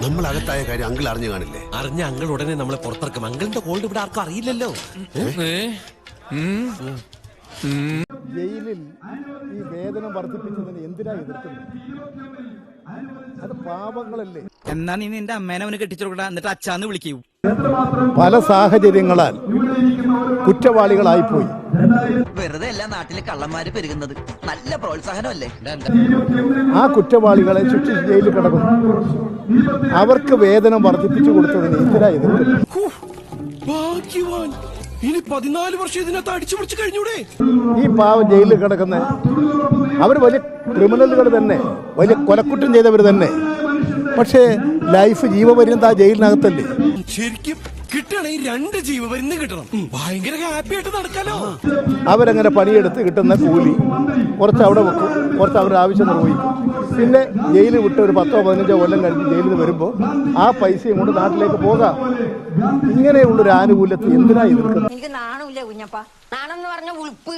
നമ്മൾ അകത്തായ കാര്യം അങ്കിൾ അറിഞ്ഞു കാണില്ലേ? അറിഞ്ഞ അങ്കിൾ ഉടനെ നമ്മളെ പുറത്തിറക്കും. അങ്കിളിന്റെ കോൾഡ് ഇവിടെ ആർക്കും അറിയില്ലല്ലോ. ജയിലിൽ ഈ വേതനം വർദ്ധിപ്പിച്ചതിന് എന്തിനാ എതിർക്കുന്നത്? അത് പാപങ്ങളല്ലേ. എന്നാ നീ നിന്റെ അമ്മേനെ അവന് കെട്ടിച്ചോടാ, എന്നിട്ട് അച്ഛാന്ന് വിളിക്കൂ. പല സാഹചര്യങ്ങളാൽ കുറ്റവാളികളായിപ്പോയി. വെറുതെ എല്ലാ നാട്ടിലെ കള്ളന്മാര് പെരുകുന്നത് നല്ല പ്രോത്സാഹനമല്ലേ? ആ കുറ്റവാളികളെ ശിക്ഷിച്ച് ജയിലിൽ കിടക്കുന്നു. അവർക്ക് വേതനം വർദ്ധിപ്പിച്ചു കൊടുത്തതിന് എന്തിനാ എതിർക്കുന്നത്? ഇനി 14 വർഷം ഇതിനകത്ത് അടിച്ചു പിടിച്ചു കഴിഞ്ഞൂടെ? ഈ പാവം ജയിലിൽ കിടക്കുന്ന അവർ വലിയ ക്രിമിനലുകൾ തന്നെ, വലിയ കൊലക്കുറ്റം ചെയ്തവർ തന്നെ. പക്ഷേ ലൈഫ് ജീവപര്യന്ത ആ ജയിലിനകത്തല്ലേ. ശരിക്കും കിട്ടണേ 2 ജീവപര്യന്തം കിട്ടണം. ഭയങ്കര ഹാപ്പി ആയിട്ട് നടക്കാലോ. അവരങ്ങനെ പണിയെടുത്ത് കിട്ടുന്ന കൂലി കുറച്ച് അവിടെ വെക്കും, കുറച്ച് അവരുടെ ആവശ്യം നിർവഹിക്കും. പിന്നെ ജയിലിൽ വിട്ട് ഒരു 10-15 കൊല്ലം കഴിഞ്ഞ് ജയിലിൽ നിന്ന് വരുമ്പോൾ ആ പൈസയും കൊണ്ട് നാട്ടിലേക്ക് പോകാം. ഇങ്ങനെയുള്ളൊരു ആനുകൂല്യത്തെ എന്തിനാ എതിർക്കുന്നത്? എനിക്ക് നാണമില്ല കുഞ്ഞപ്പ. നാണം എന്ന് പറഞ്ഞ ഉൾപ്പ്